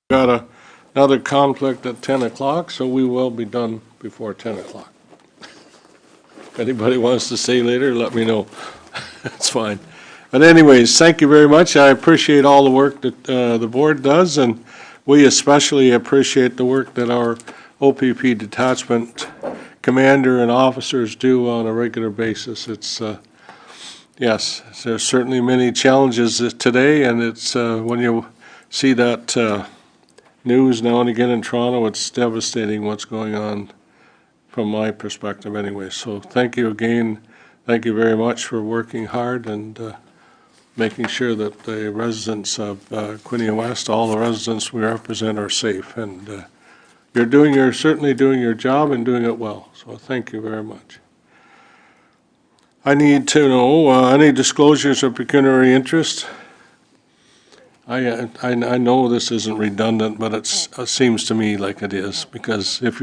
got another conflict at 10 o'clock, so we will be done before 10 o'clock. If anybody wants to stay later, let me know. That's fine. But anyways, thank you very much. I appreciate all the work that the board does, and we especially appreciate the work that our O.P.P. detachment commander and officers do on a regular basis. It's, yes, there's certainly many challenges today, and it's when you see that news now and again in Toronto, it's devastating what's going on from my perspective anyway. So thank you again. Thank you very much for working hard and making sure that the residents of Quinte West, all the residents we represent, are safe. And you're certainly doing your job and doing it well. So thank you very much. I need to know any disclosures of pecuniary interest. I know this isn't redundant, but it seems to me like it is, because if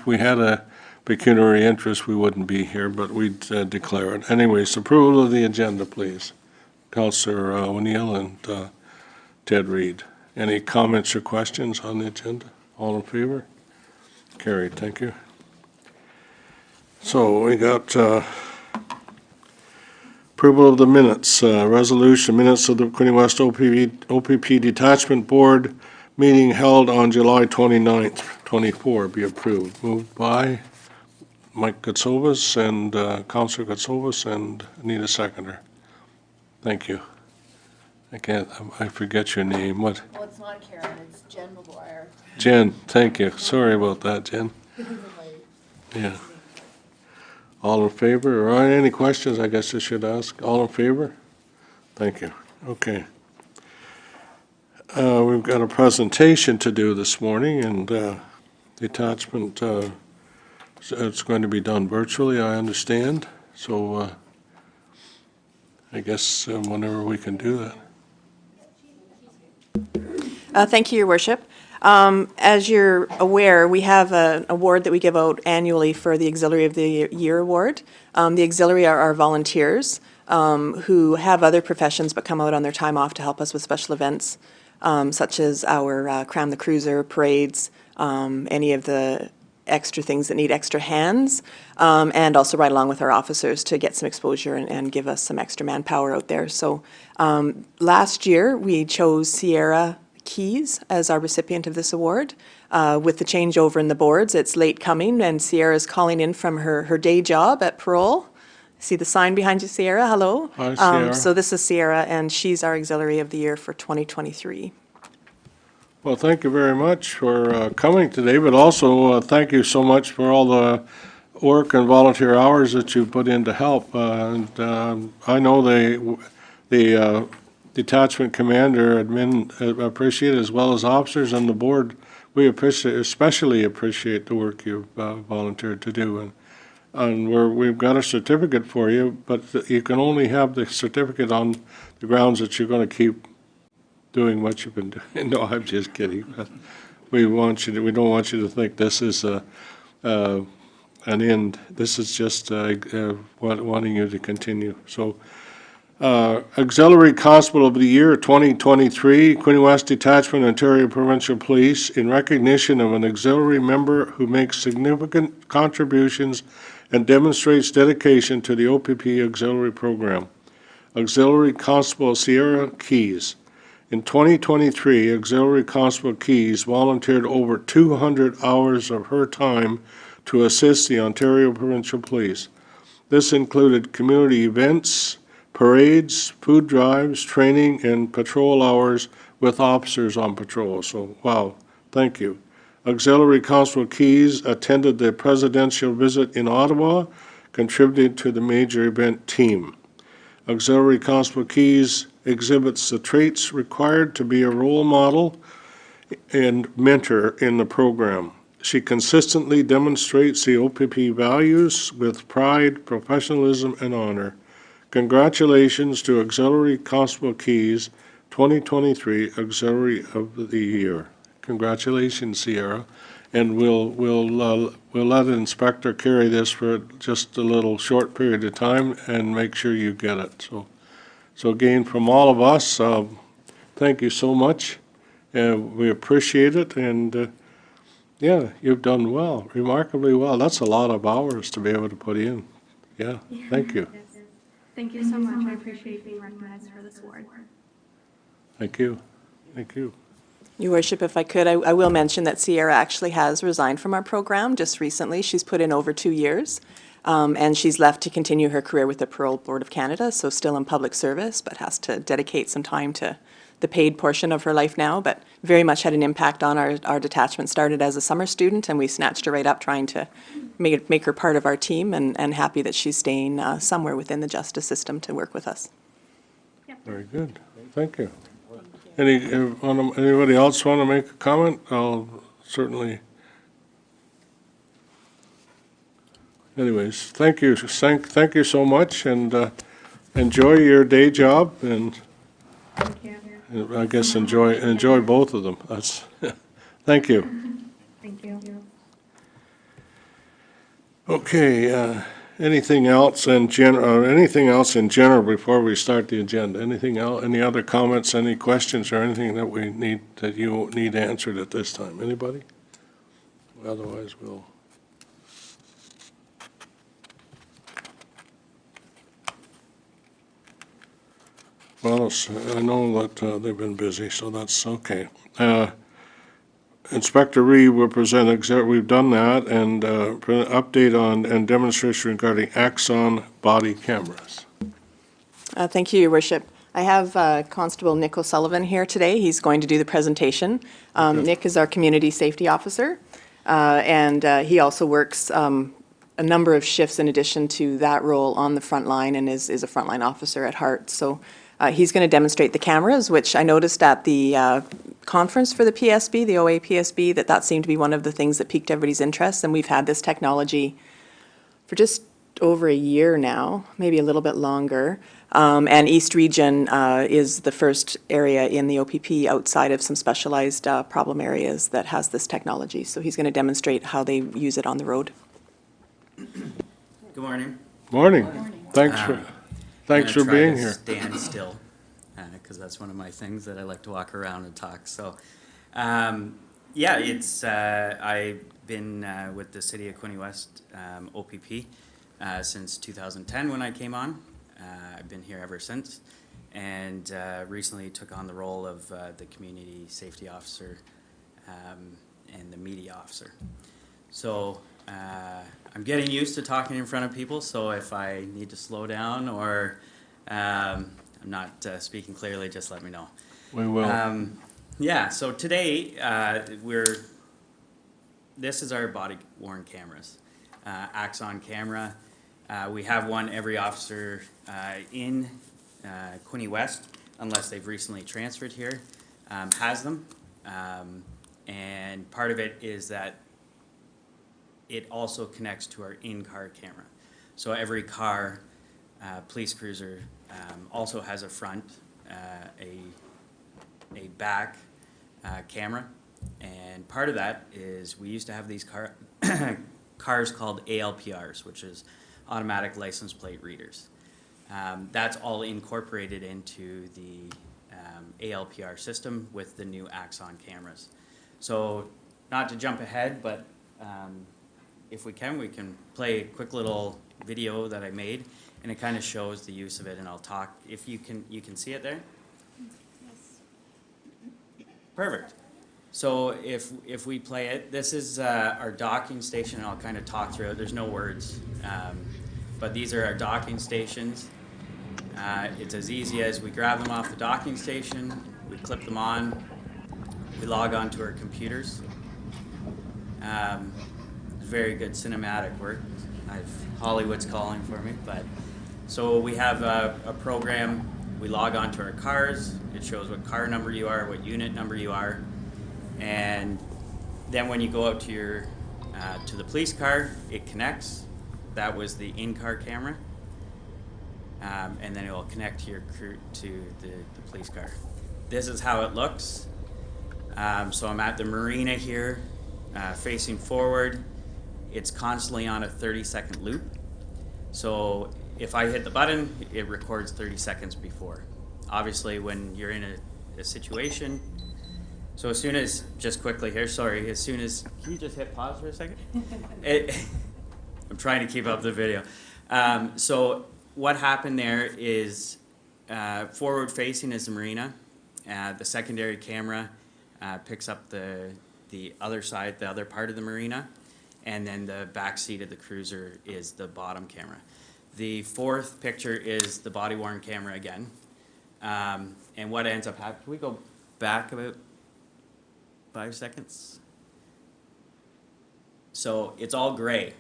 we had a pecuniary interest, we wouldn't be here, but we'd declare it. Anyways, approval of the agenda, please. Councillor O'Neill and Ted Reed. Any comments or questions on the agenda? All in favor? Carried, thank you. So we got approval of the minutes, resolution minutes of the Quinte West O.P.P. Detachment Board meeting held on July 29th, 24 be approved. Moved by Mike Katsovas and Councillor Katsovas, and need a seconder. Thank you. I forget your name. What? Well, it's not Karen, it's Jen McGuire. Jen, thank you. Sorry about that, Jen. Yeah. All in favor? Or any questions I guess I should ask? All in favor? Thank you. Okay. We've got a presentation to do this morning, and the attachment, it's going to be done virtually, I understand. So I guess whenever we can do that. Thank you, Your Worship. As you're aware, we have an award that we give out annually for the Auxiliary of the Year award. The auxiliary are our volunteers who have other professions but come out on their time off to help us with special events, such as our Cram the Cruiser, parades, any of the extra things that need extra hands, and also ride along with our officers to get some exposure and give us some extra manpower out there. So last year we chose Sierra Keys as our recipient of this award. With the changeover in the boards, it's late coming, and Sierra's calling in from her day job at Parole. See the sign behind you, Sierra? Hello. Hi, Sierra. So this is Sierra, and she's our Auxiliary of the Year for 2023. Well, thank you very much for coming today, but also thank you so much for all the work and volunteer hours that you put in to help. I know the detachment commander, admin appreciate it, as well as officers and the board. We especially appreciate the work you've volunteered to do. And we've got a certificate for you, but you can only have the certificate on the grounds that you're going to keep doing what you've been doing. No, I'm just kidding. We don't want you to think this is an end. This is just wanting you to continue. So, Auxiliary Constable of the Year 2023, Quinte West Detachment, Ontario Provincial Police, in recognition of an auxiliary member who makes significant contributions and demonstrates dedication to the O.P.P. Auxiliary Program. Auxiliary Constable Sierra Keys. In 2023, Auxiliary Constable Keys volunteered over 200 hours of her time to assist the Ontario Provincial Police. This included community events, parades, food drives, training, and patrol hours with officers on patrol. So, wow, thank you. Auxiliary Constable Keys attended the presidential visit in Ottawa, contributed to the major event team. Auxiliary Constable Keys exhibits the traits required to be a role model and mentor in the program. She consistently demonstrates the O.P.P. values with pride, professionalism, and honor. Congratulations to Auxiliary Constable Keys, 2023 Auxiliary of the Year. Congratulations, Sierra. And we'll let Inspector carry this for just a little short period of time and make sure you get it. So again, from all of us, thank you so much. We appreciate it, and yeah, you've done well, remarkably well. That's a lot of hours to be able to put in. Yeah, thank you. Yes. Thank you so much. I appreciate being recognized for this award. Thank you. Thank you. Your Worship, if I could, I will mention that Sierra actually has resigned from our program just recently. She's put in over 2 years, and she's left to continue her career with the Parole Board of Canada, so still in public service, but has to dedicate some time to the paid portion of her life now, but very much had an impact on our detachment. Started as a summer student, and we snatched her right up trying to make her part of our team, and happy that she's staying somewhere within the justice system to work with us. Very good. Thank you. Anybody else want to make a comment? I'll certainly. Anyways, thank you. Thank you so much, and enjoy your day job, and Thank you. I guess enjoy both of them. That's thank you. Thank you. Okay. Anything else in general before we start the agenda? Anything else? Any other comments? Any questions or anything that you need answered at this time? Anybody? Otherwise, we'll. Well, I know that they've been busy, so that's okay. Inspector Reed will present, we've done that, and update on and demonstration regarding Axon body cameras. Thank you, Your Worship. I have Constable Nick O'Sullivan here today. He's going to do the presentation. Nick is our Community Safety Officer, and he also works a number of shifts in addition to that role on the front line and is a frontline officer at heart. So he's going to demonstrate the cameras, which I noticed at the conference for the PSB, the O.A.P.S.B., that seemed to be one of the things that piqued everybody's interest. And we've had this technology for just over a year now, maybe a little bit longer. And East Region is the first area in the O.P.P. outside of some specialized problem areas that has this technology. So he's going to demonstrate how they use it on the road. Good morning. Morning. Thanks for being here. Stand still, because that's one of my things that I like to walk around and talk. So, yeah, I've been with the City of Quinte West O.P.P. Since 2010 when I came on. I've been here ever since, and recently took on the role of the Community Safety Officer and the Media Officer. So I'm getting used to talking in front of people, so if I need to slow down or I'm not speaking clearly, just let me know. We will. Yeah, so today this is our body-worn cameras. Axon camera. We have one every officer in Quinte West, unless they've recently transferred here, has them. And part of it is that it also connects to our in-car camera. So every car, police cruiser, also has a front, a back camera. And part of that is we used to have these cars called ALPRs, which is automatic license plate readers. That's all incorporated into the ALPR system with the new Axon cameras. So not to jump ahead, but if we can play a quick little video that I made, and it kind of shows the use of it, and I'll talk. If you can see it there? Yes. Perfect. So if we play it, this is our docking station, and I'll kind of talk through it. There's no words, but these are our docking stations. It's as easy as we grab them off the docking station, we clip them on, we log on to our computers. Very good cinematic work. Hollywood's calling for me, but so we have a program. We log on to our cars. It shows what car number you are, what unit number you are, and then when you go out to the police car, it connects. That was the in-car camera, and then it will connect to the police car. This is how it looks. So I'm at the marina here, facing forward. It's constantly on a 30-second loop. So if I hit the button, it records 30 seconds before. Obviously, when you're in a situation, So as soon as, just quickly here, sorry, as soon as, can you just hit pause for a second? I'm trying to keep up the video. So what happened there is forward facing is the marina. The secondary camera picks up the other side, the other part of the marina. And then the back seat of the cruiser is the bottom camera. The fourth picture is the body worn camera again. And what ends up happening, can we go back about 5 seconds? So it's all gray.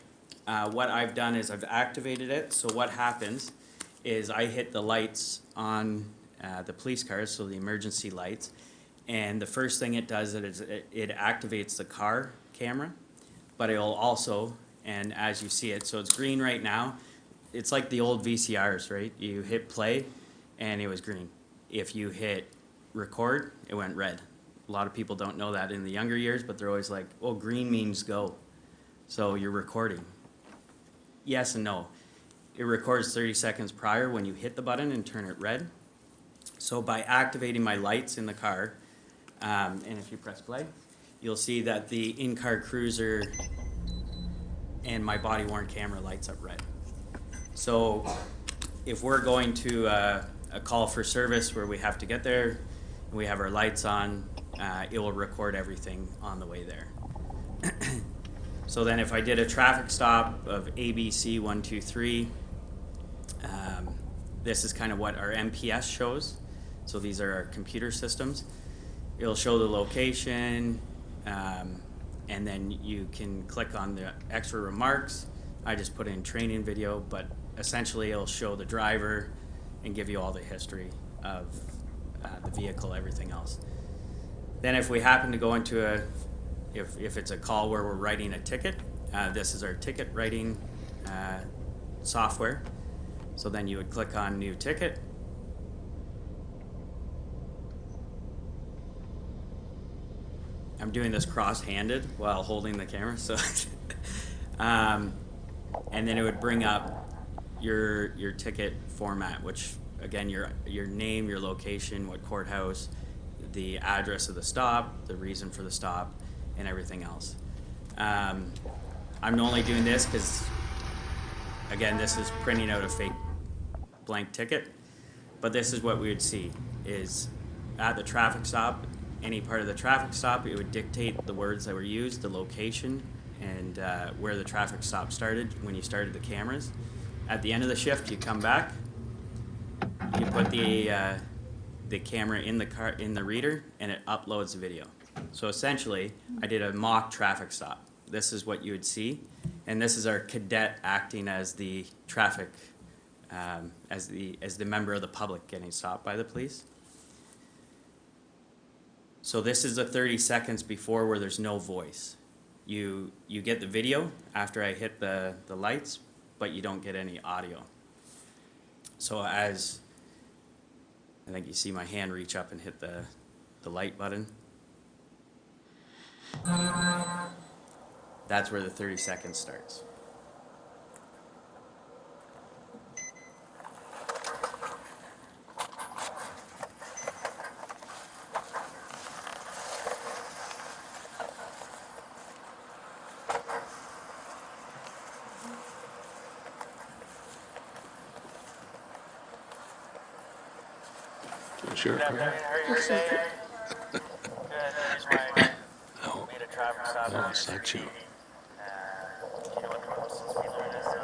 What I've done is I've activated it. So what happens is I hit the lights on the police cars, so the emergency lights. And the first thing it does is it activates the car camera, but it'll also, and as you see it, so it's green right now. It's like the old VCRs, right? You hit play and it was green. If you hit record, it went red. A lot of people don't know that in the younger years, but they're always like, oh, green means go. So you're recording. Yes and no. It records 30 seconds prior when you hit the button and turn it red. So by activating my lights in the car, and if you press play, you'll see that the in-car cruiser and my body-worn camera lights up red. So if we're going to a call for service where we have to get there and we have our lights on, it will record everything on the way there. So then if I did a traffic stop of ABC 123, this is kind of what our MPS shows. So these are our computer systems. It'll show the location, and then you can click on the extra remarks. I just put in training video, but essentially it'll show the driver and give you all the history of the vehicle, everything else. Then if we happen to go into if it's a call where we're writing a ticket, this is our ticket writing software. So then you would click on new ticket. I'm doing this cross-handed while holding the camera, so and then it would bring up your ticket format, which again your name, your location, what courthouse, the address of the stop, the reason for the stop, and everything else. I'm only doing this because, again, this is printing out a fake blank ticket, but this is what we would see is at the traffic stop, any part of the traffic stop, it would dictate the words that were used, the location, and where the traffic stop started when you started the cameras. At the end of the shift, you come back, you put the camera in the reader, and it uploads the video. So essentially, I did a mock traffic stop. This is what you would see, and this is our cadet acting as the traffic, as the member of the public getting stopped by the police. So this is the 30 seconds before where there's no voice. You get the video after I hit the lights, but you don't get any audio. So as I think you see my hand reach up and hit the light button. That's where the 30 seconds starts. Sure. Good afternoon, how are you today? Good. Here's my made a traffic stop. Oh, it's not you. Do you know what the closest speed limit is on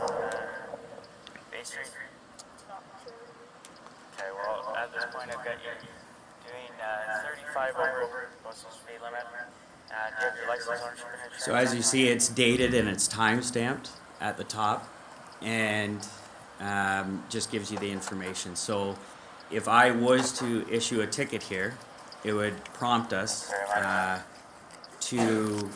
Bay Street? Okay, well, at this point I've got you doing 35 over closest speed limit. Do you have your license ownership and insurance? So as you see, it's dated and it's time stamped at the top, and just gives you the information. So if I was to issue a ticket here, it would prompt us to,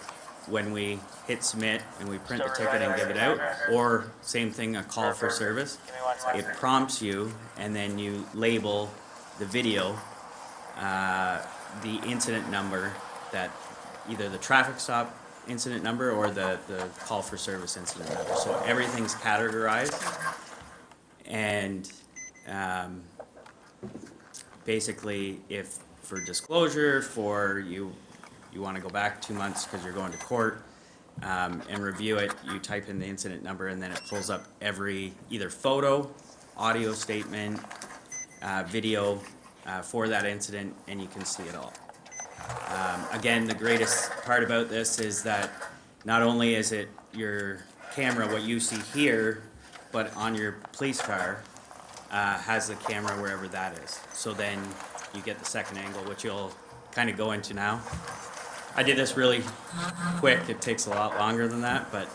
when we hit submit and we print the ticket and give it out, or same thing, a call for service, it prompts you and then you label the video, the incident number, that either the traffic stop incident number or the call for service incident number. So everything's categorized, and basically, if for disclosure, for you you want to go back 2 months because you're going to court and review it, you type in the incident number and then it pulls up every either photo, audio statement, video for that incident, and you can see it all. Again, the greatest part about this is that not only is it your camera, what you see here, but on your police car has the camera wherever that is. So then you get the second angle, which you'll kind of go into now. I did this really quick. It takes a lot longer than that, but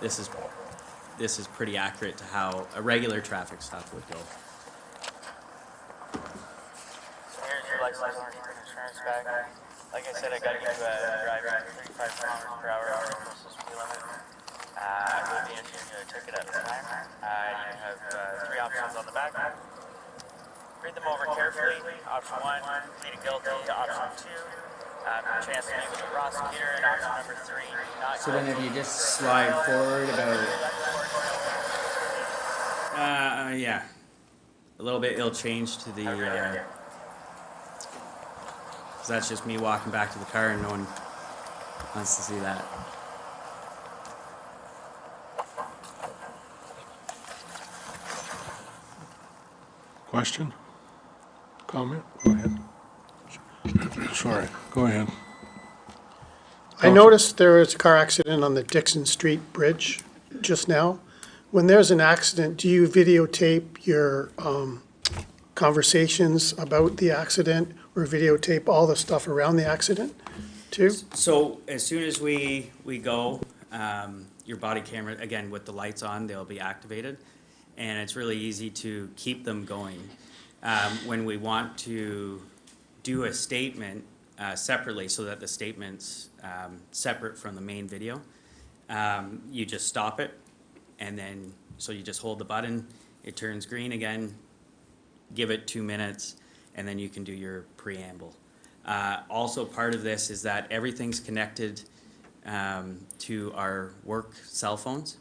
this is pretty accurate to how a regular traffic stop would go. So here's your license and insurance back. Like I said, I got you driving 35 kilometers per hour over the coastal speed limit. I will be issuing you a ticket at the time. You have 3 options on the back. Read them over carefully. Option 1, pleading guilty. Option 2, chance to meet with the prosecutor. And option number 3, not So then if you just slide forward about, yeah, a little bit, it'll change to the, 'cause that's just me walking back to the car and no one wants to see that. Question? Comment? Go ahead. Sorry, go ahead. I noticed there was a car accident on the Dixon Street Bridge just now. When there's an accident, do you videotape your conversations about the accident or videotape all the stuff around the accident too? So as soon as we go, your body camera, again, with the lights on, they'll be activated. And it's really easy to keep them going. When we want to do a statement separately so that the statement's separate from the main video, you just stop it. And then, so you just hold the button, it turns green again, give it 2 minutes, and then you can do your preamble. Also part of this is that everything's connected to our work cell phones.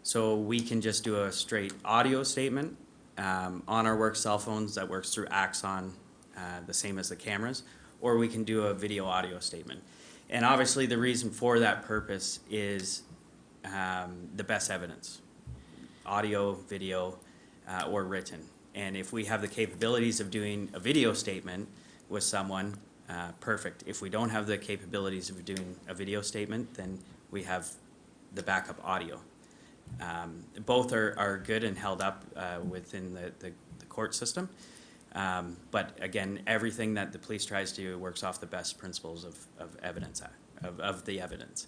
So we can just do a straight audio statement on our work cell phones that works through Axon, the same as the cameras, or we can do a video audio statement. And obviously the reason for that purpose is the best evidence, audio, video, or written. And if we have the capabilities of doing a video statement with someone, perfect. If we don't have the capabilities of doing a video statement, then we have the backup audio. Both are good and held up within the court system. But again, everything that the police tries to do works off the best principles of evidence, of the evidence.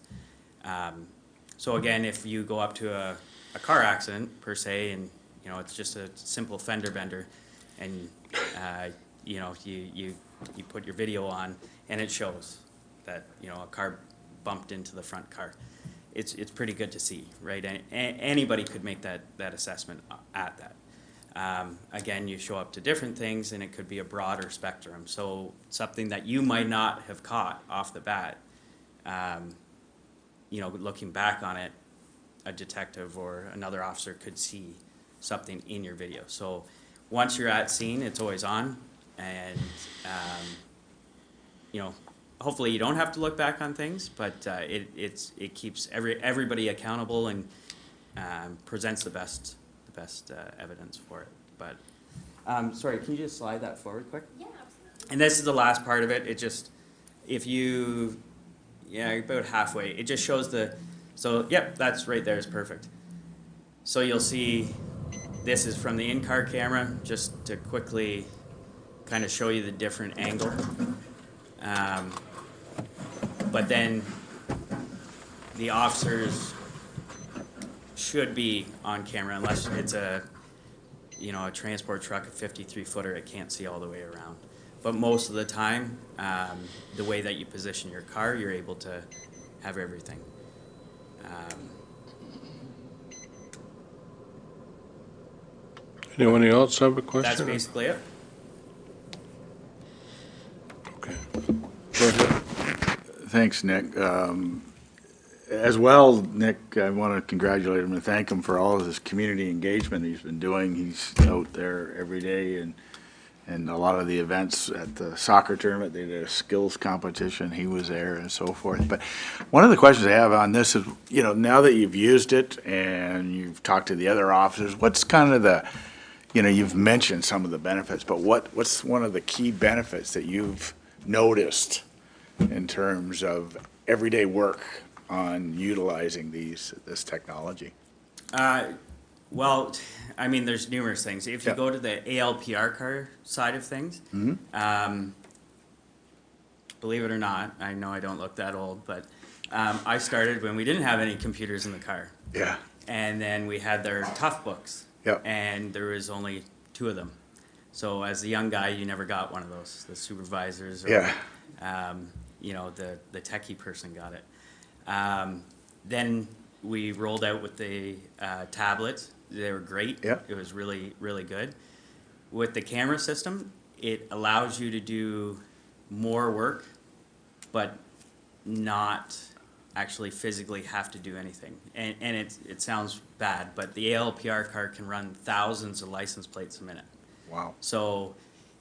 So again, if you go up to a car accident per se, and you know it's just a simple fender bender, and you know you put your video on, and it shows that you know a car bumped into the front car. It's pretty good to see, right? Anybody could make that assessment at that. Again, you show up to different things, and it could be a broader spectrum. So something that you might not have caught off the bat, you know, looking back on it, a detective or another officer could see something in your video. So once you're at scene, it's always on, and you know, hopefully you don't have to look back on things, but it keeps everybody accountable and presents the best evidence for it. But sorry, can you just slide that forward quick? Yeah, absolutely. And this is the last part of it. It just, if you, yeah, about halfway, it just shows the, so yep, that's right there is perfect. So you'll see this is from the in-car camera, just to quickly kind of show you the different angle. But then the officers should be on camera unless it's a, you know, a transport truck, a 53-footer, it can't see all the way around. But most of the time, the way that you position your car, you're able to have everything. Anyone else have a question? That's basically it. Okay. Go ahead. Thanks, Nick. As well, Nick, I want to congratulate him and thank him for all of his community engagement he's been doing. He's out there every day and and a lot of the events at the soccer tournament, they did a skills competition, he was there and so forth. But one of the questions I have on this is, you know, now that you've used it and you've talked to the other officers, what's kind of the, you know, you've mentioned some of the benefits, but what's one of the key benefits that you've noticed in terms of everyday work on utilizing this technology? Well, I mean, there's numerous things. If you Yeah. go to the ALPR car side of things, believe it or not, I know I don't look that old, but I started when we didn't have any computers in the car. Yeah. And then we had their tough books. Yeah. And there was only 2 of them. So as a young guy, you never got one of those. The supervisors or, Yeah. you know, the techie person got it. Then we rolled out with the tablets. They were great. Yeah. It was really, really good. With the camera system, it allows you to do more work, but not actually physically have to do anything. And it sounds bad, but the ALPR car can run thousands of license plates a minute. Wow. So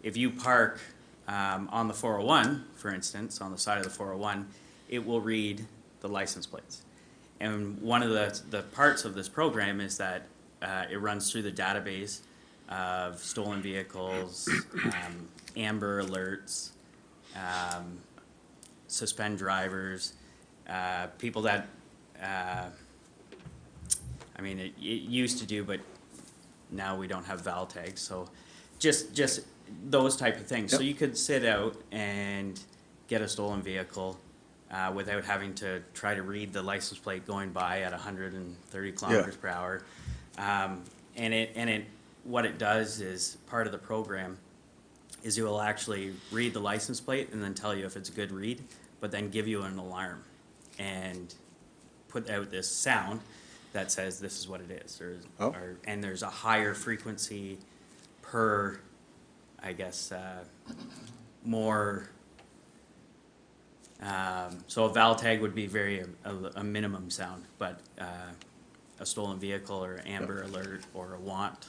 if you park on the 401, for instance, on the side of the 401, it will read the license plates. And one of the parts of this program is that it runs through the database of stolen vehicles, amber alerts, suspend drivers, people that, I mean, it used to do, but now we don't have val tags. So just those type of things. Yep. So you could sit out and get a stolen vehicle without having to try to read the license plate going by at 130 kilometers per hour. What it does is, part of the program is it will actually read the license plate and then tell you if it's a good read, but then give you an alarm and put out this sound that says this is what it is, and there's a higher frequency per, I guess, more. So a val tag would be a minimum sound, but a stolen vehicle or amber alert or a want,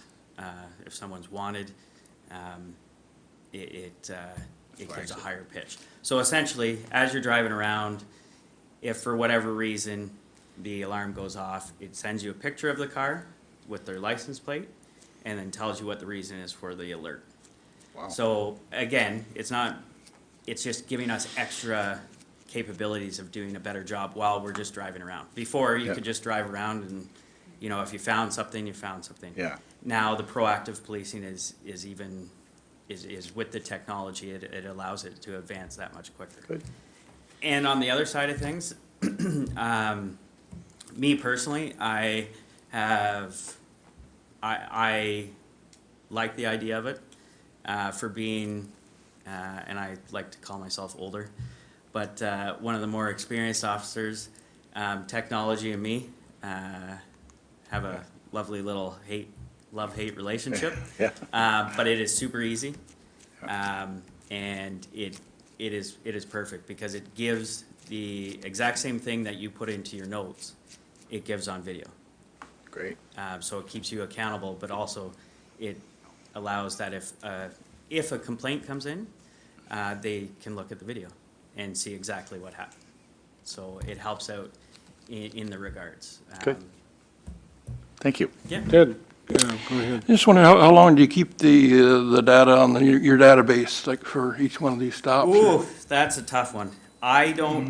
if someone's wanted, it gives a higher pitch. So essentially, as you're driving around, if for whatever reason the alarm goes off, it sends you a picture of the car with their license plate and then tells you what the reason is for the alert. Wow. So again, it's just giving us extra capabilities of doing a better job while we're just driving around. Before, you could just drive around and, you know, if you found something, you found something. Yeah. Now the proactive policing is with the technology, it allows it to advance that much quicker. Good. And on the other side of things, me personally, I like the idea of it for being, and I like to call myself older, but one of the more experienced officers. Technology and me have a lovely little love-hate relationship. Yeah. But it is super easy, and it is perfect because it gives the exact same thing that you put into your notes. It gives on video. Great. So it keeps you accountable, but also it allows that if a complaint comes in, they can look at the video and see exactly what happened. So it helps out in the regards. Good. Thank you. Yeah. Ted, yeah, go ahead. Just wondering, how long do you keep the data on your database, like for each one of these stops? Ooh, that's a tough one. I don't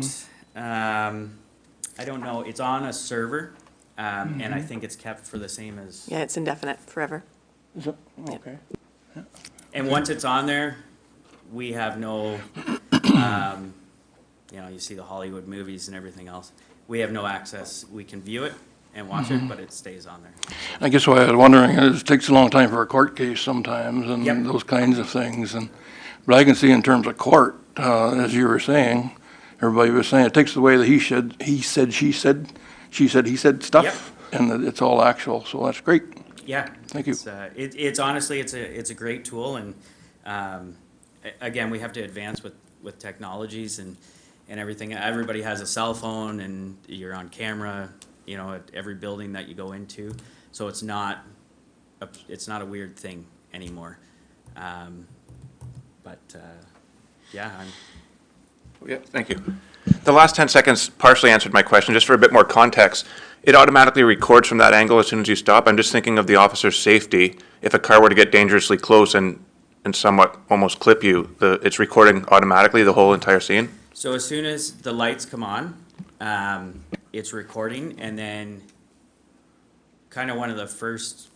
know. It's on a server, and I think it's kept for the same as. Yeah, it's indefinite, forever. Is it? Okay. And once it's on there, we have no. You see the Hollywood movies and everything else. We have no access. We can view it and watch it, but it stays on there. I guess what I was wondering is, it takes a long time for a court case sometimes, and Yep. those kinds of things. But I can see in terms of court, as you were saying, everybody was saying, it takes away the he said, she said, he said stuff, Yep. and that it's all actual, so that's great. Yeah. Thank you. It's honestly, it's a great tool, and again, we have to advance with technologies and everything. Everybody has a cell phone, and you're on camera, at every building that you go into. So it's not a weird thing anymore. yeah, Yeah, thank you. The last 10 seconds partially answered my question. Just for a bit more context, it automatically records from that angle as soon as you stop. I'm just thinking of the officer's safety. If a car were to get dangerously close and somewhat almost clip you, it's recording automatically the whole entire scene? So as soon as the lights come on, it's recording, and then kind of one of the first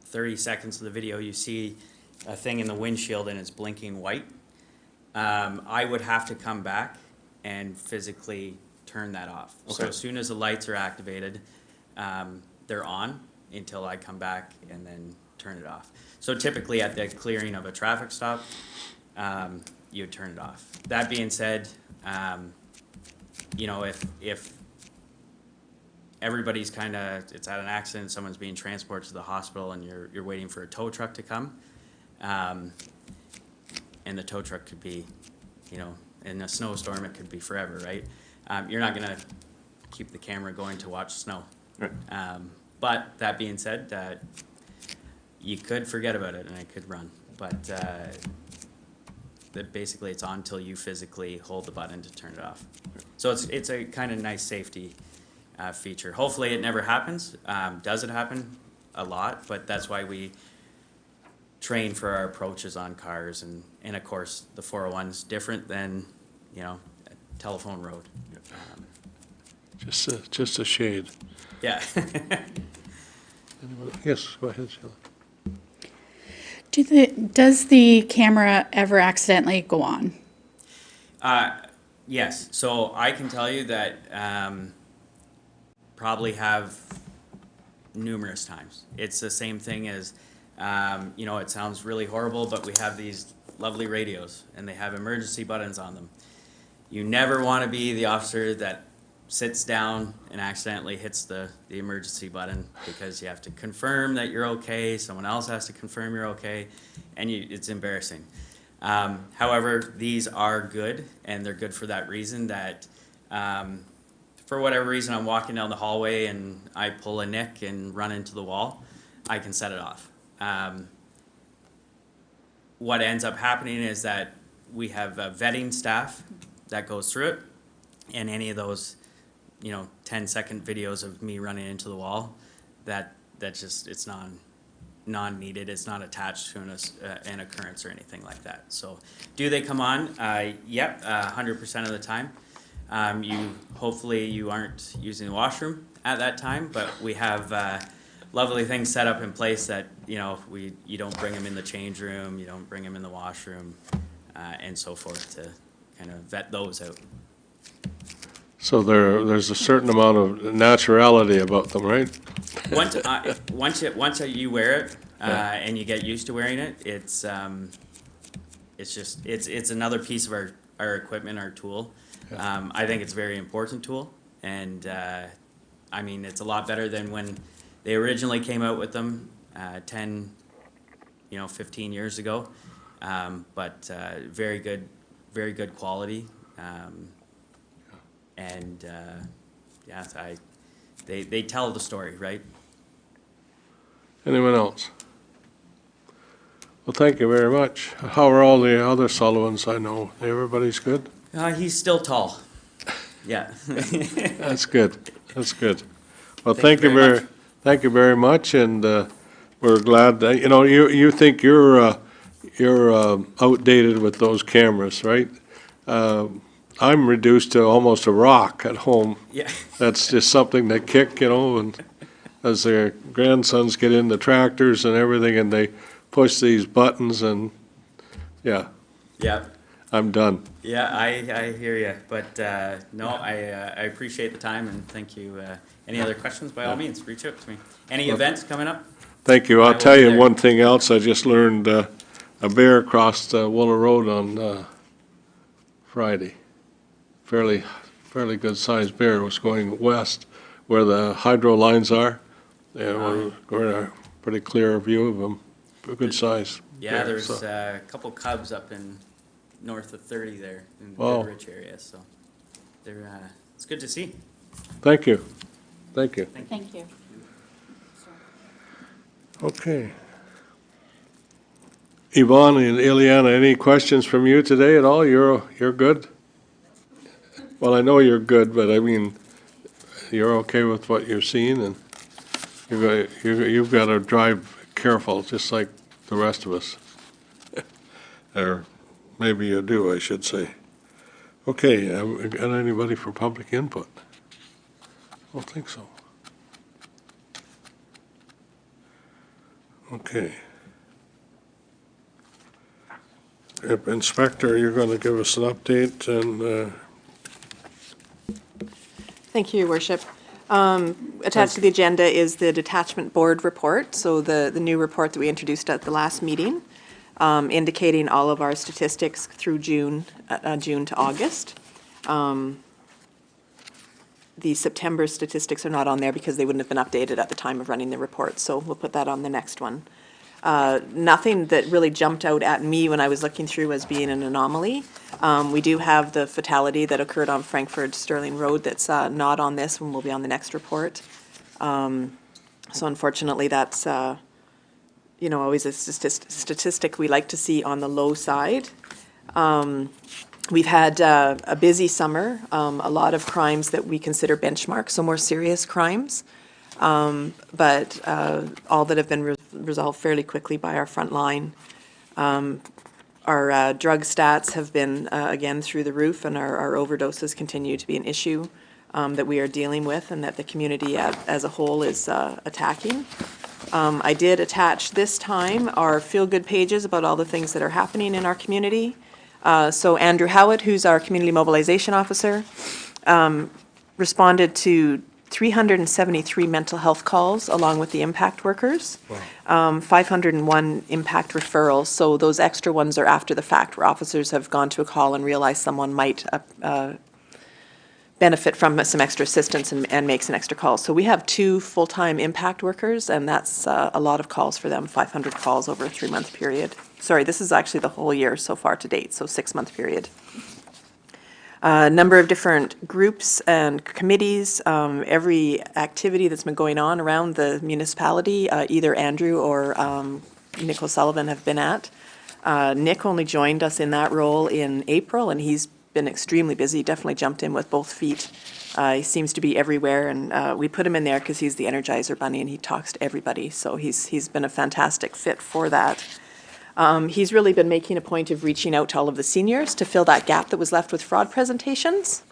30 seconds of the video, you see a thing in the windshield and it's blinking white. I would have to come back and physically turn that off. So Okay. as soon as the lights are activated, they're on until I come back and then turn it off. So typically at the clearing of a traffic stop, you would turn it off. That being said, you know, if everybody's kind of, it's at an accident, someone's being transported to the hospital and you're waiting for a tow truck to come, and the tow truck could be, you know, in a snowstorm, it could be forever, right? You're not gonna keep the camera going to watch snow. Right. But that being said, you could forget about it and it could run. But that basically it's on until you physically hold the button to turn it off. So it's a kind of nice safety feature. Hopefully it never happens. Does it happen? A lot, but that's why we train for our approaches on cars, and of course the 401's different than, you know, a telephone road. Just a shade. Yeah. Yes, go ahead, Sheila. Does the camera ever accidentally go on? Yes, so I can tell you that probably have numerous times. It's the same thing as, you know, it sounds really horrible, but we have these lovely radios and they have emergency buttons on them. You never want to be the officer that sits down and accidentally hits the emergency button, because you have to confirm that you're okay, someone else has to confirm you're okay, and it's embarrassing. However, these are good, and they're good for that reason, that for whatever reason I'm walking down the hallway and I pull a nick and run into the wall, I can set it off. What ends up happening is that we have a vetting staff that goes through it, and any of those, you know, 10-second videos of me running into the wall, that just, it's non-needed. It's not attached to an occurrence or anything like that. So do they come on? Yep, 100% of the time. Hopefully you aren't using the washroom at that time, but we have lovely things set up in place that, you know, you don't bring them in the change room, you don't bring them in the washroom, and so forth, to kind of vet those out. So there's a certain amount of naturality about them, right? Once you wear it, and you get used to wearing it, it's another piece of our equipment, our tool. I think it's a very important tool, and I mean, it's a lot better than when they originally came out with them 10, 15 years ago. But very good quality. And yeah, they tell the story, right? Anyone else? Well, thank you very much. How are all the other Sullivans I know? Everybody's good? He's still tall. Yeah. That's good. That's good. Well, Thank you very much. thank you very much, and we're glad that, you think you're outdated with those cameras, right? I'm reduced to almost a rock at home. Yeah. That's just something they kick, and as their grandsons get in the tractors and everything, and they push these buttons, and yeah, Yeah. I'm done. Yeah, I hear you, but no, I appreciate the time, and thank you. Any other questions? By all means, reach out to me. Any events coming up? Thank you. I I'll will tell be you there. one thing else. I just learned a bear crossed Wooler Road on Friday. Fairly good-sized bear was going west where the hydro lines are. And we're in a pretty clear view of them. A good size. Yeah, bear, there's so. a couple cubs up in north of 30 there in the Wow. Goodrich area, so they're it's good to see. Thank you. Thank you. Thank you. Okay. Yvonne and Ileana, any questions from you today at all? You're good? Well, I know you're good, but I mean, you're okay with what you're seeing, and you've got to drive careful, just like the rest of us. Or maybe you do, I should say. Okay, got anybody for public input? I don't think so. Okay. Inspector, you're going to give us an update, and Thank you, Your Worship. Attached to the agenda is the Detachment Board report, so the new report that we introduced at the last meeting, indicating all of our statistics through June to August. The September statistics are not on there because they wouldn't have been updated at the time of running the report, so we'll put that on the next one. Nothing that really jumped out at me when I was looking through as being an anomaly. We do have the fatality that occurred on Frankfurt Sterling Road that's not on this one, will be on the next report. So unfortunately, that's, always a statistic we like to see on the low side. We've had a busy summer, a lot of crimes that we consider benchmarks, so more serious crimes. But all that have been resolved fairly quickly by our front line. Our drug stats have been, again, through the roof, and our overdoses continue to be an issue that we are dealing with and that the community as a whole is attacking. I did attach this time our feel-good pages about all the things that are happening in our community. So Andrew Howitt, who's our Community Mobilization Officer, responded to 373 mental health calls along with the impact workers. Wow. 501 impact referrals, so those extra ones are after the fact where officers have gone to a call and realized someone might benefit from some extra assistance and makes an extra call. So we have 2 full-time impact workers, and that's a lot of calls for them, 500 calls over a 3-month period. Sorry, this is actually the whole year so far to date, so 6-month period. A number of different groups and committees, every activity that's been going on around the municipality, either Andrew or Nick O'Sullivan have been at. Nick only joined us in that role in April, and he's been extremely busy, definitely jumped in with both feet. He seems to be everywhere, and we put him in there because he's the Energizer Bunny and he talks to everybody, so he's been a fantastic fit for that. He's really been making a point of reaching out to all of the seniors to fill that gap that was left with fraud presentations.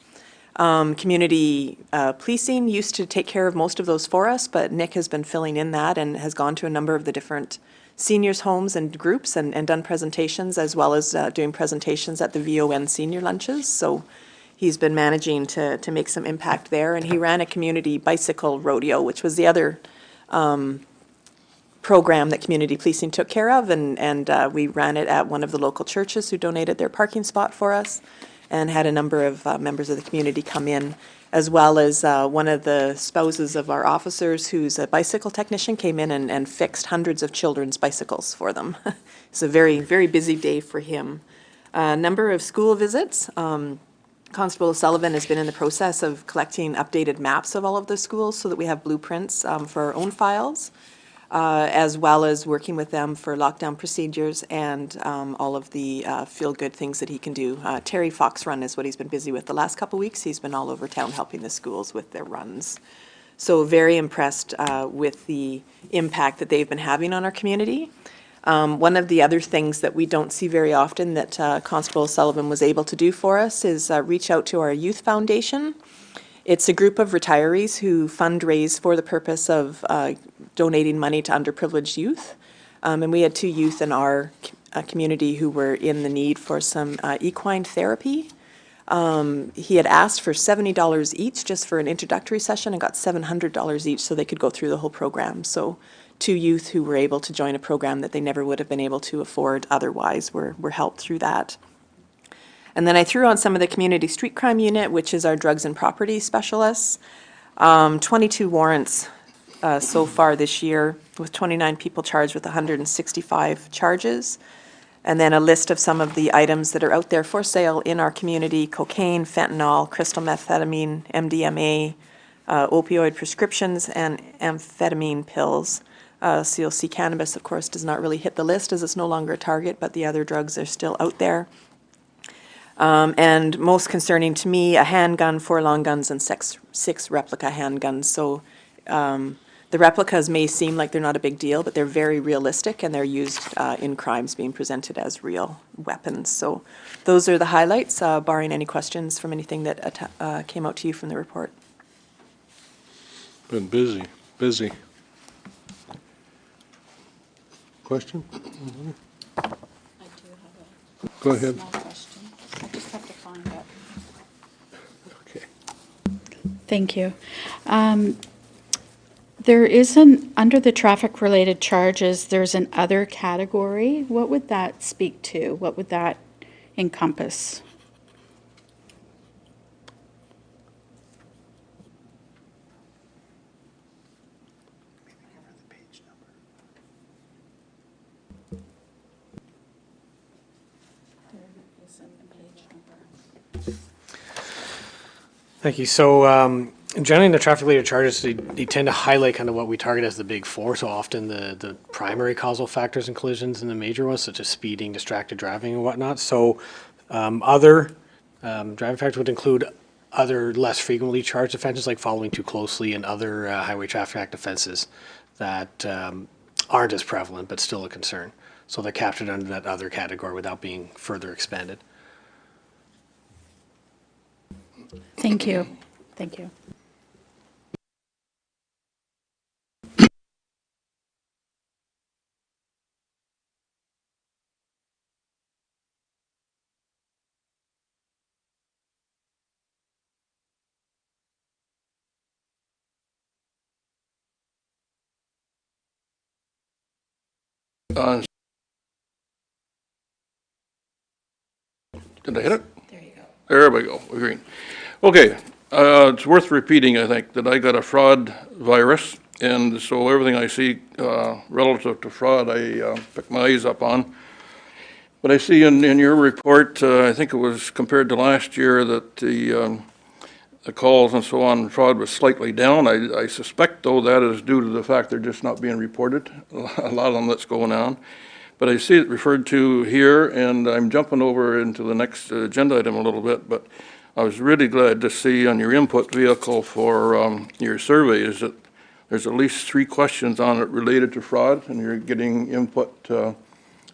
Community policing used to take care of most of those for us, but Nick has been filling in that and has gone to a number of the different seniors' homes and groups and done presentations, as well as doing presentations at the VON senior lunches. So he's been managing to make some impact there. And he ran a community bicycle rodeo, which was the other program that community policing took care of, and we ran it at one of the local churches who donated their parking spot for us, and had a number of members of the community come in, as well as one of the spouses of our officers who's a bicycle technician came in and fixed hundreds of children's bicycles for them. It's a very, very busy day for him. A number of school visits. Constable O'Sullivan has been in the process of collecting updated maps of all of the schools so that we have blueprints for our own files. As well as working with them for lockdown procedures and all of the feel-good things that he can do. Terry Fox Run is what he's been busy with the last couple weeks. He's been all over town helping the schools with their runs. So very impressed with the impact that they've been having on our community. One of the other things that we don't see very often that Constable Sullivan was able to do for us is reach out to our youth foundation. It's a group of retirees who fundraise for the purpose of donating money to underprivileged youth. And we had 2 youth in our community who were in the need for some equine therapy. He had asked for $70 each just for an introductory session and got $700 each so they could go through the whole program. So 2 youth who were able to join a program that they never would have been able to afford otherwise were helped through that. And then I threw on some of the Community Street Crime Unit, which is our drugs and property specialists. 22 warrants so far this year, with 29 people charged with 165 charges. And then a list of some of the items that are out there for sale in our community: cocaine, fentanyl, crystal methamphetamine, MDMA, opioid prescriptions, and amphetamine pills. So you'll see cannabis, of course, does not really hit the list as it's no longer a target, but the other drugs are still out there. And most concerning to me, a handgun, 4 long guns, and six replica handguns. So the replicas may seem like they're not a big deal, but they're very realistic, and they're used in crimes being presented as real weapons. So those are the highlights, barring any questions from anything that came out to you from the report. Been busy. Question? I do have a Go ahead. small question. I just have to find it. Okay. Thank you. There is under the traffic-related charges, there's an other category. What would that speak to? What would that encompass? Thank you. So generally in the traffic-related charges, they tend to highlight kind of what we target as the big four. So often the primary causal factors in collisions and the major ones, such as speeding, distracted driving, and whatnot. So other driving factors would include other less frequently charged offenses like following too closely and other Highway Traffic Act offenses that aren't as prevalent but still a concern. So they're captured under that other category without being further expanded. Thank you. Thank you. Uh, Did I hit it? There you go. There we go, we're green. Okay, it's worth repeating, I think, that I got a fraud virus, and so everything I see relative to fraud, I pick my eyes up on. But I see in your report, I think it was compared to last year, that the calls and so on, fraud was slightly down. I suspect, though, that is due to the fact they're just not being reported, a lot of them that's going on. But I see it referred to here, and I'm jumping over into the next agenda item a little bit, but I was really glad to see on your input vehicle for your survey is that there's at least 3 questions on it related to fraud, and you're getting input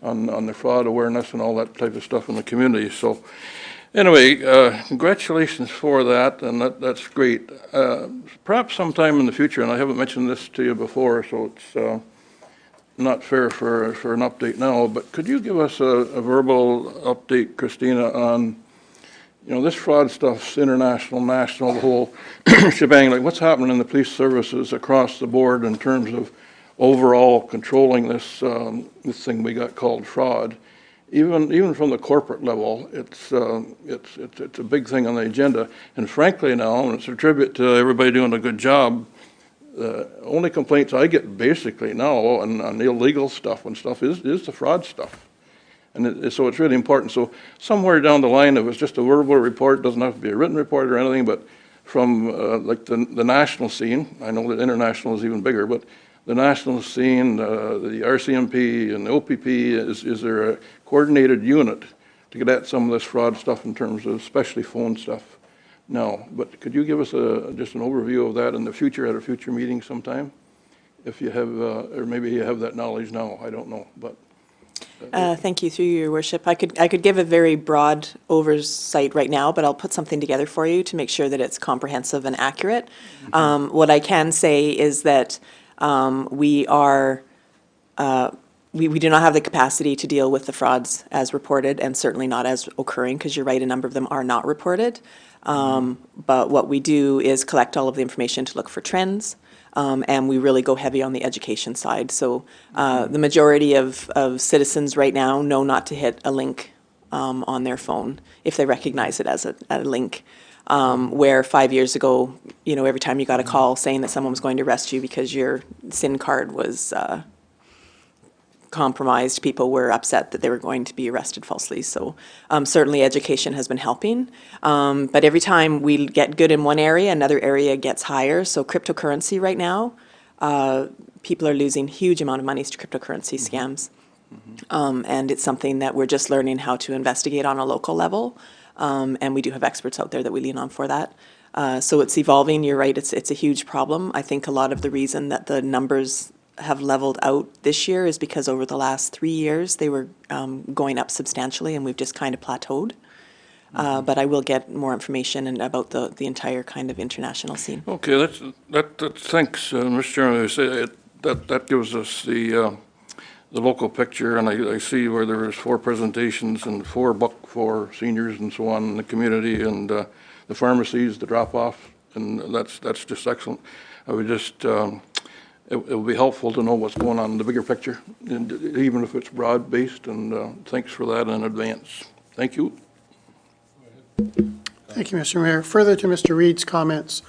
on the fraud awareness and all that type of stuff in the community. So anyway, congratulations for that, and that's great. Perhaps sometime in the future, and I haven't mentioned this to you before, so it's not fair for an update now, but could you give us a verbal update, Christina, on, you know, this fraud stuff's international, national, the whole shebang, like what's happening in the police services across the board in terms of overall controlling this this thing we got called fraud. Even from the corporate level, it's a big thing on the agenda. And frankly now, and it's a tribute to everybody doing a good job, the only complaints I get basically now on illegal stuff and stuff is the fraud stuff. And so it's really important. So somewhere down the line, if it's just a verbal report, doesn't have to be a written report or anything, but from like the national scene, I know that international is even bigger, but the national scene, the RCMP and the O.P.P, is there a coordinated unit to get at some of this fraud stuff in terms of especially phone stuff? No, but could you give us just an overview of that in the future at a future meeting sometime? If you have, or maybe you have that knowledge now, I don't know, but. Thank you, through your worship. I could give a very broad oversight right now, but I'll put something together for you to make sure that it's comprehensive and accurate. What I can say is that we do not have the capacity to deal with the frauds as reported, and certainly not as occurring, because you're right, a number of them are not reported. But what we do is collect all of the information to look for trends, and we really go heavy on the education side. So the majority of citizens right now know not to hit a link on their phone if they recognize it as a link. Where 5 years ago, you know, every time you got a call saying that someone was going to arrest you because your SIN card was compromised, people were upset that they were going to be arrested falsely. So certainly education has been helping. But every time we get good in one area, another area gets higher. So cryptocurrency right now, people are losing huge amount of monies to cryptocurrency scams. And it's something that we're just learning how to investigate on a local level. And we do have experts out there that we lean on for that. So it's evolving. You're right. It's a huge problem. I think a lot of the reason that the numbers have leveled out this year is because over the last 3 years, they were going up substantially, and we've just kind of plateaued. But I will get more information about the entire kind of international scene. Okay, thanks, Mr. Chairman. I say that gives us the local picture, and I see where there is 4 presentations and $4 for seniors and so on in the community, and the pharmacies, the drop-off, and that's just excellent. I would just, it would be helpful to know what's going on in the bigger picture, and even if it's broad-based, and thanks for that in advance. Thank you. Thank you, Mr. Mayor. Further to Mr. Reed's comments,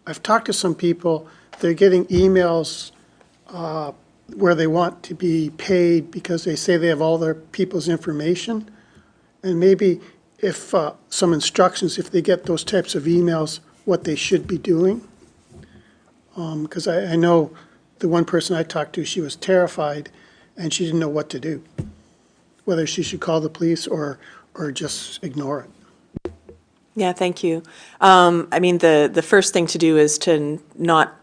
I've talked to some people, they're getting emails where they want to be paid because they say they have all their people's information. And maybe if some instructions, if they get those types of emails, what they should be doing. Because I know the one person I talked to, she was terrified and she didn't know what to do, whether she should call the police or just ignore it. Yeah, thank you. I mean, the first thing to do is to not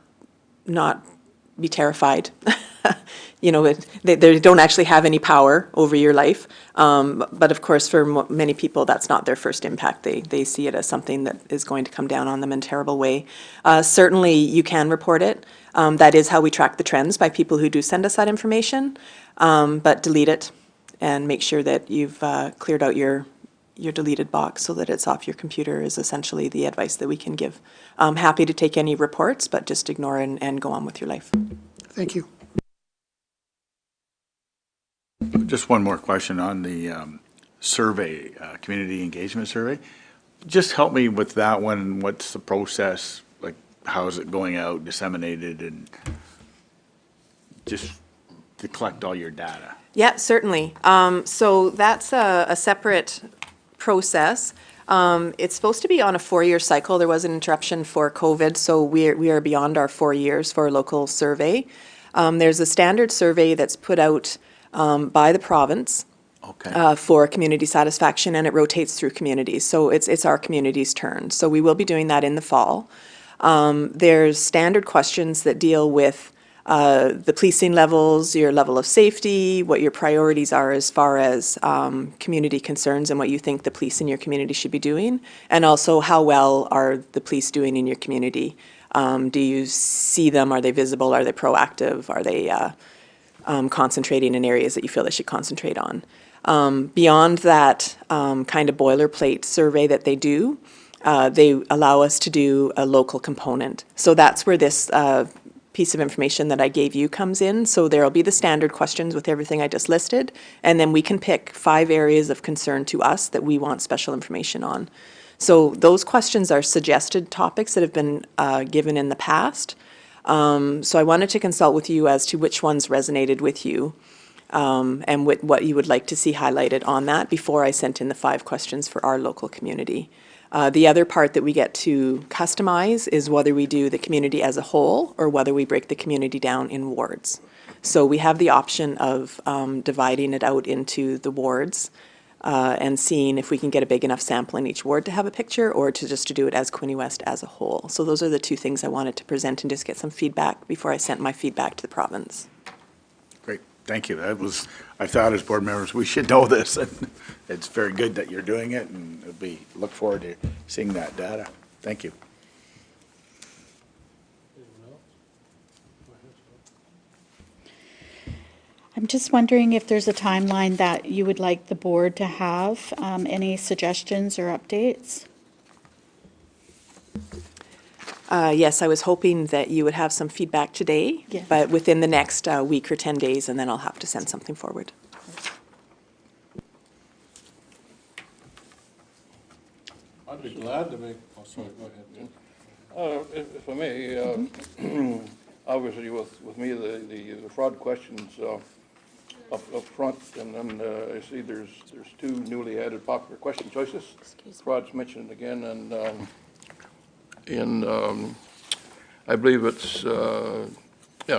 be terrified. You know, they don't actually have any power over your life. But of course, for many people, that's not their first impact. They see it as something that is going to come down on them in a terrible way. Certainly, you can report it. That is how we track the trends, by people who do send us that information. But delete it and make sure that you've cleared out your deleted box so that it's off your computer is essentially the advice that we can give. I'm happy to take any reports, but just ignore and go on with your life. Thank you. Just one more question on the survey, community engagement survey. Just help me with that one. What's the process? Like, how is it going out, disseminated, and just to collect all your data? Yeah, certainly. So that's a separate process. It's supposed to be on a 4-year cycle. There was an interruption for COVID, so we are beyond our 4 years for a local survey. There's a standard survey that's put out by the province for community satisfaction, and it rotates through communities. So it's our community's turn. So we will be doing that in the fall. There's standard questions that deal with the policing levels, your level of safety, what your priorities are as far as community concerns and what you think the police in your community should be doing, and also how well are the police doing in your community. Do you see them? Are they visible? Are they proactive? Are they concentrating in areas that you feel they should concentrate on? Beyond that kind of boilerplate survey that they do, they allow us to do a local component. So that's where this piece of information that I gave you comes in. So there'll be the standard questions with everything I just listed, and then we can pick 5 areas of concern to us that we want special information on. So those questions are suggested topics that have been given in the past. So I wanted to consult with you as to which ones resonated with you and what you would like to see highlighted on that before I sent in the 5 questions for our local community. The other part that we get to customize is whether we do the community as a whole or whether we break the community down in wards. So we have the option of dividing it out into the wards and seeing if we can get a big enough sample in each ward to have a picture, or to just to do it as Quinte West as a whole. So those are the 2 things I wanted to present and just get some feedback before I sent my feedback to the province. Great, thank you. I thought as board members, we should know this, and it's very good that you're doing it, and look forward to seeing that data. Thank you. I'm just wondering if there's a timeline that you would like the board to have, any suggestions or updates? Yes, I was hoping that you would have some feedback today, Yes. but within the next week or 10 days, and then I'll have to send something forward. I'd be glad to make, oh, sorry, go ahead, Jim. If I may, obviously with me, the fraud questions up front, and then I see there's 2 newly added popular question choices. Fraud's mentioned again, and I believe it's,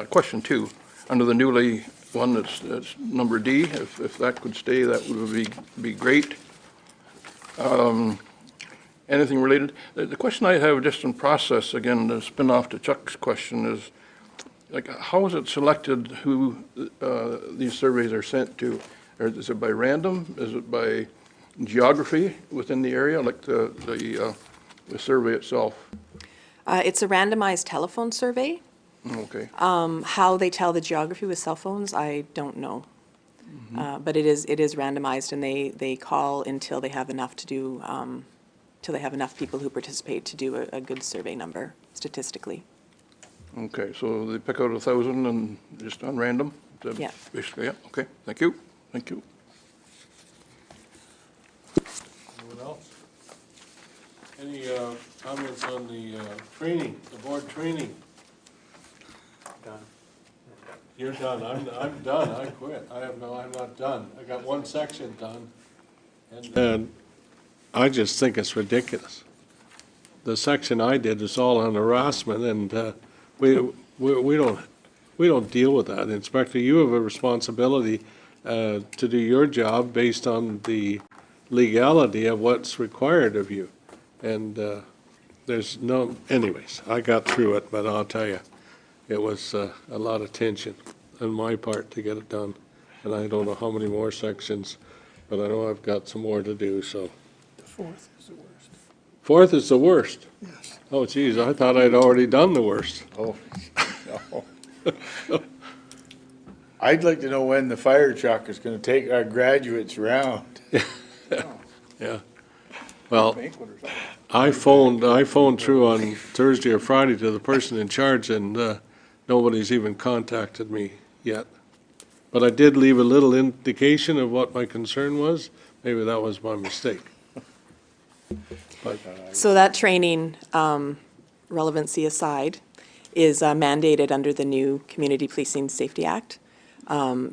question 2. under the newly one that's number D, if that could stay, that would be great. Anything related? The question I have just in process, again, the spin-off to Chuck's question is, like, how is it selected who these surveys are sent to? Or is it by random? Is it by geography within the area, like the survey itself? It's a randomized telephone survey. Okay. How they tell the geography with cell phones, I don't know. But it is randomized, and they call until they have enough to do, till they have enough people who participate to do a good survey number statistically. Okay, so they pick out 1,000 and just on random? Is that Yeah. Basically, yeah, okay, thank you, thank you. Anyone else? Any comments on the training, the board training? Done. You're done, I'm done, I quit. I'm not done. I got one section done. And I just think it's ridiculous. The section I did is all on harassment, and we don't deal with that. Inspector, you have a responsibility to do your job based on the legality of what's required of you. And there's no, anyways, I got through it, but I'll tell you, it was a lot of tension on my part to get it done. And I don't know how many more sections, but I know I've got some more to do, so. The fourth is the worst. Fourth is the worst? Yes. Oh, geez, I thought I'd already done the worst. Oh, no. I'd like to know when the fire truck is gonna take our graduates around. Yeah. Well, I phoned through on Thursday or Friday to the person in charge, and nobody's even contacted me yet. But I did leave a little indication of what my concern was. Maybe that was my mistake. But So that training, relevancy aside, is mandated under the new Community Policing Safety Act.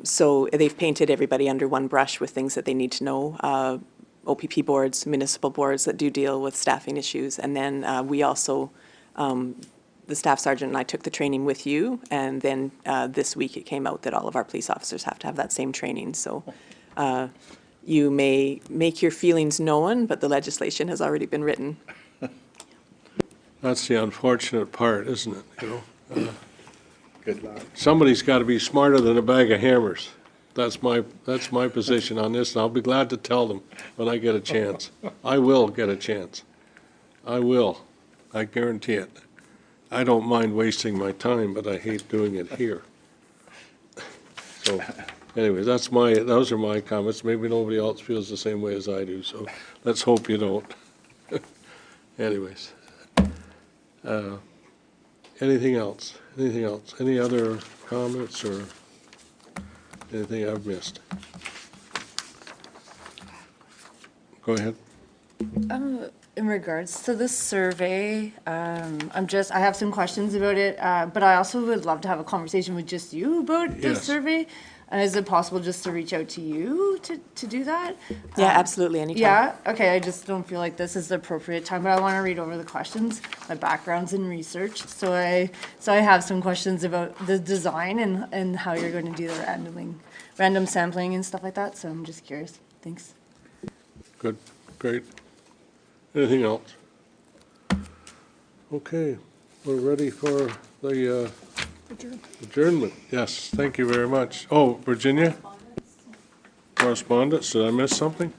So they've painted everybody under one brush with things that they need to know. O.P.P boards, municipal boards that do deal with staffing issues. And then we also, the staff sergeant and I took the training with you. And then this week it came out that all of our police officers have to have that same training. So you may make your feelings known, but the legislation has already been written. that's the unfortunate part, isn't it, you know? Good luck. Somebody's got to be smarter than a bag of hammers. That's my position on this, and I'll be glad to tell them when I get a chance. I will get a chance. I will. I guarantee it. I don't mind wasting my time, but I hate doing it here. So, anyways, those are my comments. Maybe nobody else feels the same way as I do, so let's hope you don't. Anyways. Anything else? Anything else? Any other comments or anything I've missed? Go ahead. In regards to this survey, I have some questions about it, but I also would love to have a conversation with just you about this Yes. survey. And is it possible just to reach out to you to do that? Yeah, absolutely, anytime. Yeah, okay, I just don't feel like this is the appropriate time, but I want to read over the questions. My background's in research, so I have some questions about the design and how you're going to do the random sampling and stuff like that, so I'm just curious. Thanks. Good, great. Anything else? Okay, we're ready for the adjournment. Yes, thank you very much. Oh, Virginia? Correspondence, did I miss something?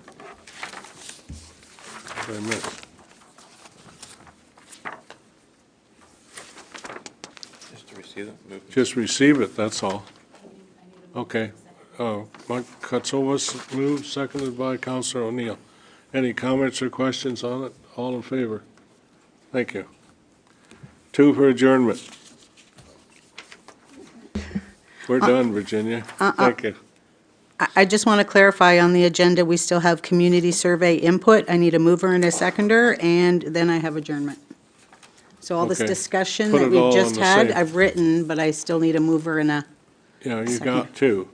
What did I miss? Just to receive it, move. Just receive it, that's all. Okay. Mike Katsovas moved, seconded by Councillor O'Neill. Any comments or questions on it? All in favor? Thank you. 2 for adjournment. We're done, Virginia. Thank you. I just want to clarify on the agenda, we still have community survey input. I need a mover and a seconder, and then I have adjournment. So all this Okay. discussion Put that it all we've on just the had, same. I've written, but I still need a mover and a, Yeah, you got 2.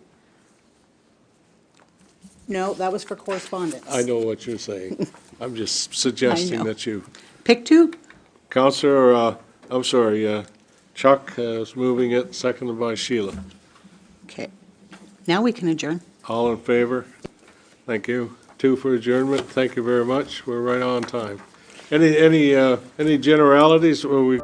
no, that was for correspondence. I know what you're saying. I'm just suggesting know. that you, Pick 2? Councillor, I'm sorry, Chuck is moving it, seconded by Sheila. Okay. Now we can adjourn. All in favor? Thank you. 2 for adjournment. Thank you very much. We're right on time. Any generalities? Well, we